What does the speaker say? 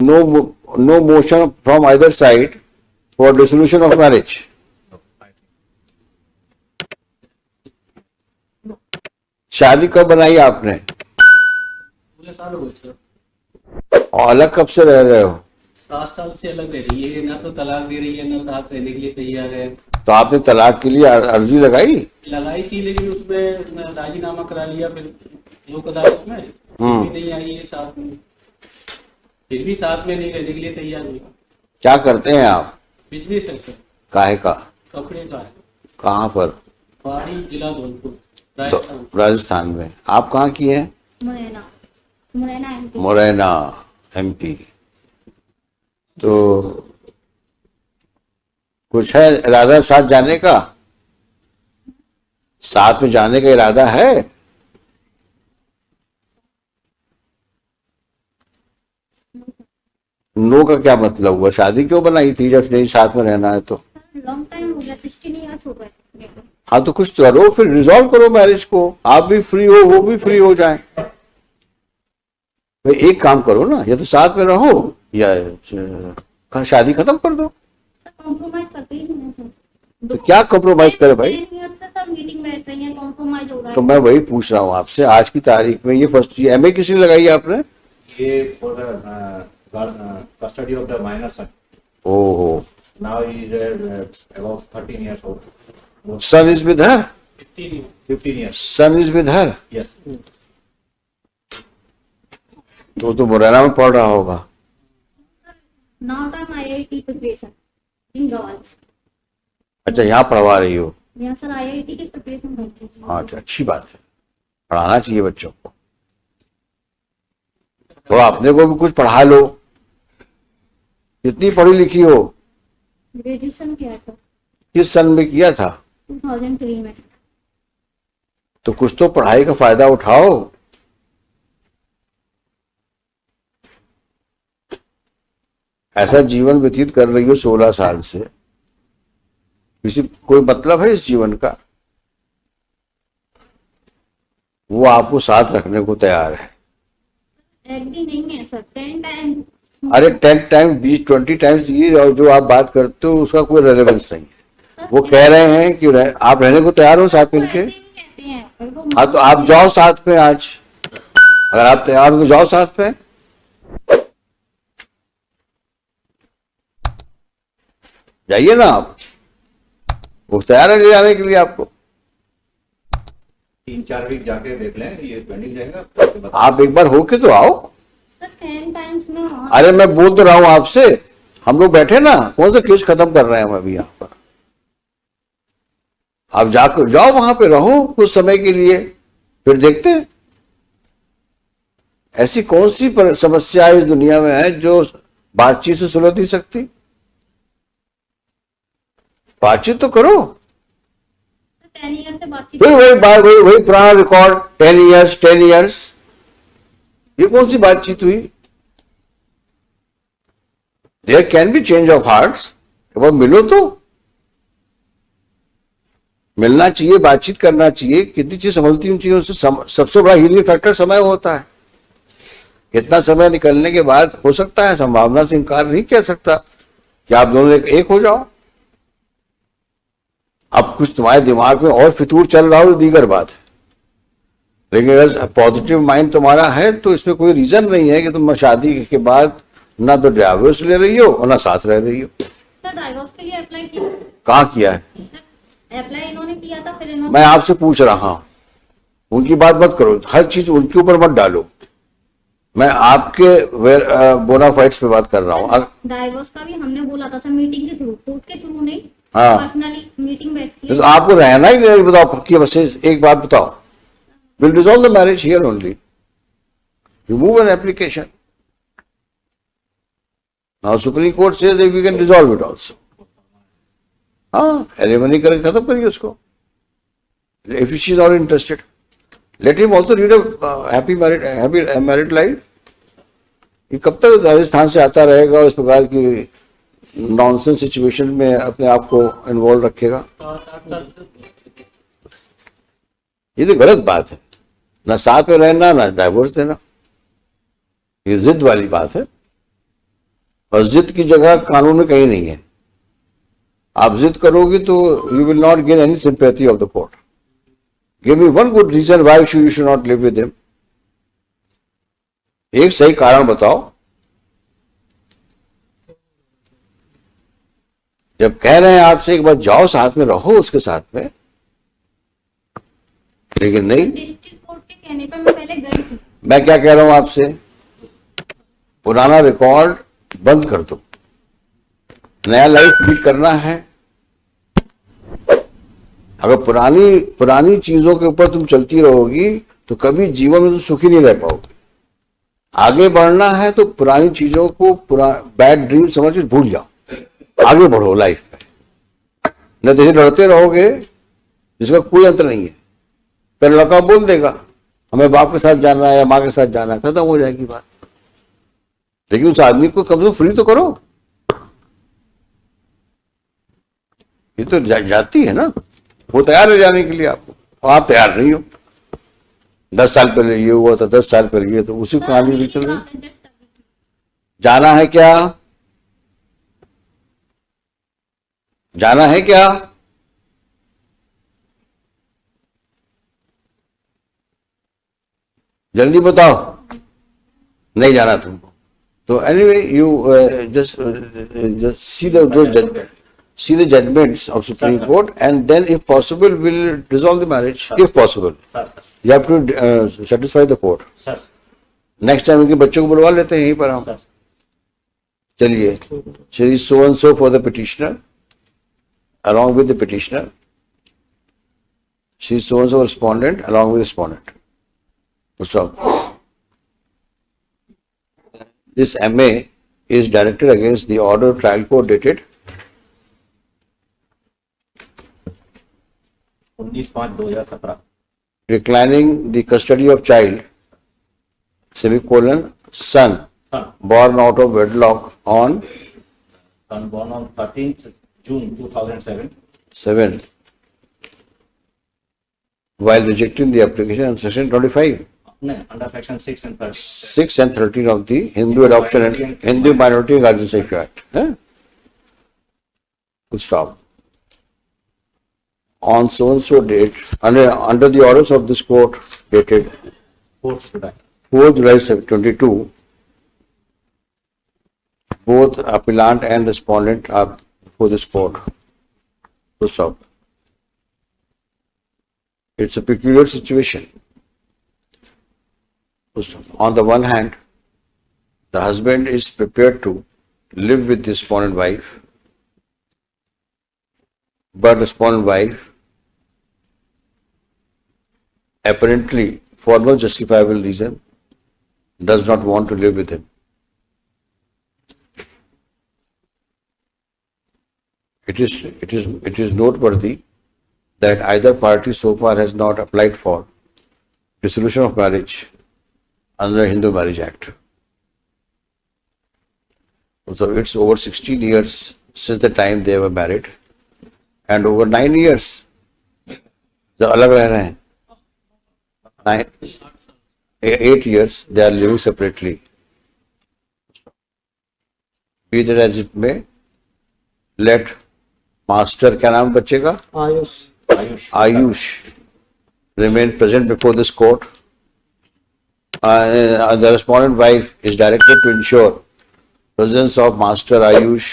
no motion from either side for dissolution of marriage. शादी कब बनाई आपने? साल हो गए सर। और अलग कब से रह रहे हो? 7 साल से अलग रह रही है, ना तो तलाक दे रही है ना साथ रहने के लिए तैयार है। तो आपने तलाक के लिए अर्जी लगाई थी, लेकिन उसमें राजीनामा करा लिया फिर लोक अदालत में, भी नहीं आई है साथ में, फिर भी साथ में नहीं रहने के लिए तैयार हुआ। क्या करते हैं आप? बिजनेस है सर। काहे का? कपड़े का है। कहाँ पर? पहाड़ी जिला धौलपुर, तो राजस्थान में। आप कहाँ की हैं? मुरैना MP। तो कुछ है इरादा साथ जाने का? साथ में जाने का इरादा है? नो का क्या मतलब हुआ? शादी क्यों बनाई थी जब नहीं साथ में रहना है तो? लॉन्ग टाइम हो गया, 16 इयर्स हो गए। हाँ तो कुछ करो, फिर रिजॉल्व करो मैरिज को। आप भी फ्री हो, वो भी फ्री हो जाए। भाई एक काम करो ना, या तो साथ में रहो या शादी खत्म कर दो। कॉम्प्रोमाइज करते ही नहीं सर। तो क्या कॉम्प्रोमाइज करे भाई? 10 years से सब मीटिंग बैठ रही है, कॉम्प्रोमाइज हो रहा है। तो मैं वही पूछ रहा हूँ आपसे, आज की तारीख में ये फर्स्ट MA किसी ने लगाई आपने? ये for custody of the minor son. ओहो। Now he is about 13 years old. Son is with her? 15 years. Son is with her? Yes. तो मुरैना में पढ़ रहा होगा। Now time IIT preparation in गवाल। अच्छा, यहाँ पढ़वा रही हो? यहाँ सर IIT की प्रिपरेशन करती हूँ। हाँ, अच्छी बात है, पढ़ाना चाहिए बच्चों को। तो अपने को भी कुछ पढ़ा लो। कितनी पढ़ी लिखी हो? ग्रेजुएशन किया था। किस सन में किया था? 2003 में। तो कुछ तो पढ़ाई का फायदा उठाओ। ऐसा जीवन व्यतीत कर रही हो 16 साल से, किसी कोई मतलब है इस जीवन का? वो आपको साथ रखने को तैयार है। एग्री नहीं है सर। 10 टाइम। अरे 10 टाइम 20-20 टाइम्स ये और जो आप बात करते हो उसका कोई रेलेवेंस नहीं है। वो कह रहे हैं कि आप रहने को तैयार हो साथ मिलके? हाँ तो आप जाओ साथ में आज। अगर आप तैयार हो तो जाओ साथ में। जाइए ना आप, वो तैयार है ले जाने के लिए आपको। 3-4 वीक जाके देख लें, ये पेंडिंग रहेगा। आप एक बार होके तो आओ। सर 10 टाइम्स में। अरे मैं बोल तो रहा हूं आपसे, हम लोग बैठे ना, कौन सा केस खत्म कर रहे हैं हम अभी यहाँ पर। आप जाकर जाओ, वहां पे रहो कुछ समय के लिए, फिर देखते हैं। ऐसी कौन सी समस्या इस दुनिया में है जो बातचीत से सुलझ नहीं सकती? बातचीत तो करो। 10 ईयर से बातचीत। फिर वही पुराना रिकॉर्ड, 10 years। ये कौन सी बातचीत हुई? There can be change of hearts. अब मिलो तो मिलना चाहिए, बातचीत करना चाहिए। कितनी चीज संभलती उन चीजों से। सबसे बड़ा हीलिंग फैक्टर समय होता है। इतना समय निकलने के बाद हो सकता है, संभावना से इनकार नहीं कर सकता कि आप दोनों एक हो जाओ। अब कुछ तुम्हारे दिमाग में और फितूर चल रहा हो तो दीगर बात है, लेकिन अगर पॉजिटिव माइंड तुम्हारा है तो इसमें कोई रीजन नहीं है कि तुम शादी के बाद ना तो डाइवोर्स ले रही हो और ना साथ रह रही हो। सर डाइवोर्स के लिए अप्लाई किया? कहाँ किया है? अप्लाई इन्होंने किया था, फिर इन्होंने। मैं आपसे पूछ रहा हूं, उनकी बात मत करो, हर चीज उनके ऊपर मत डालो। मैं आपके बोनाफाइड्स पे बात कर रहा हूँ। डाइवोर्स का भी हमने बोला था सर, मीटिंग के थ्रू, कोर्ट के थ्रू नहीं। हाँ। पर्सनली मीटिंग बैठती है। तो आपको रहना ही नहीं, बताओ पक्की बस एक बात बताओ। Will resolve the marriage here only. You move an application. Now supreme court says that we can resolve it also. हाँ, एलिमनी करके खत्म करिए उसको। If she is not interested, let him also lead a happy married life. ये कब तक राजस्थान से आता रहेगा और इस प्रकार की नॉनसेंस सिचुएशन में अपने आप को इन्वॉल्व रखेगा? ये तो गलत बात है। ना साथ में रहना, ना डाइवोर्स देना, ये जिद वाली बात है। और जिद की जगह कानून में कहीं नहीं है। आप जिद करोगे तो you will not gain any sympathy of the court. Give me one good reason why you should not live with him. एक सही कारण बताओ। जब कह रहे हैं आपसे एक बार जाओ साथ में रहो उसके साथ में, लेकिन नहीं। डिस्ट्रिक्ट कोर्ट के कहने पर मैं पहले गई थी। मैं क्या कह रहा हूं आपसे, पुराना रिकॉर्ड बंद कर दो, नया लाइफ लीड करना है। अगर पुरानी चीजों के ऊपर तुम चलती रहोगी तो कभी जीवन में तुम सुखी नहीं रह पाओगे। आगे बढ़ना है तो पुरानी चीजों को बैड ड्रीम समझ के भूल जाओ, आगे बढ़ो लाइफ में। न तो लड़ते रहोगे जिसका कोई अंतर नहीं है। फिर लड़का बोल देगा हमें बाप के साथ जाना है या माँ के साथ जाना है, खत्म हो जाएगी बात। लेकिन उस आदमी को कम से कम फ्री तो करो। ये तो जाती है ना, वो तैयार है जाने के लिए आपको, और आप तैयार नहीं हो। 10 साल पहले ये हुआ था, 10 साल पहले ये, तो उसी कहानी भी चल रही। जाना है क्या? जाना है क्या? जल्दी बताओ। नहीं जाना तुमको तो anyway you just see the judgments of Supreme Court and then if possible will dissolve the marriage if possible. Sir You have to satisfy the court. Sir next time इनके बच्चों को बुलवा लेते हैं यहीं पर हम। सर चलिए, Shri so and so for the petitioner along with the petitioner, she so and so respondent along with the respondent. Stop. This MA is directed against the order of trial court dated 19/5/2017 declining the custody of child, semicolon, son, son born out of wedlock on born on 13th June 2007 7, while rejecting the application on section 25, under section 6 and 13. 6 and 13 of the Hindu Adoption and Hindu Minority and Guardianship Act. Full stop. On so and so date, under the orders of this court dated 4th July. 4 July 22, both appellant and respondent are before this court. Full stop. It's a peculiar situation. On the one hand, the husband is prepared to live with the respondent wife, but respondent wife, apparently for no justifiable reason, does not want to live with him. It is noteworthy that either party so far has not applied for dissolution of marriage under Hindu Marriage Act. So it's over 16 years since the time they were married, and over 9 years जो अलग रह रहे हैं, 8 years they are living separately. Be that as it may, let master, क्या नाम बच्चे का? Ayush remain present before this court. The respondent wife is directed to ensure presence of Master Ayush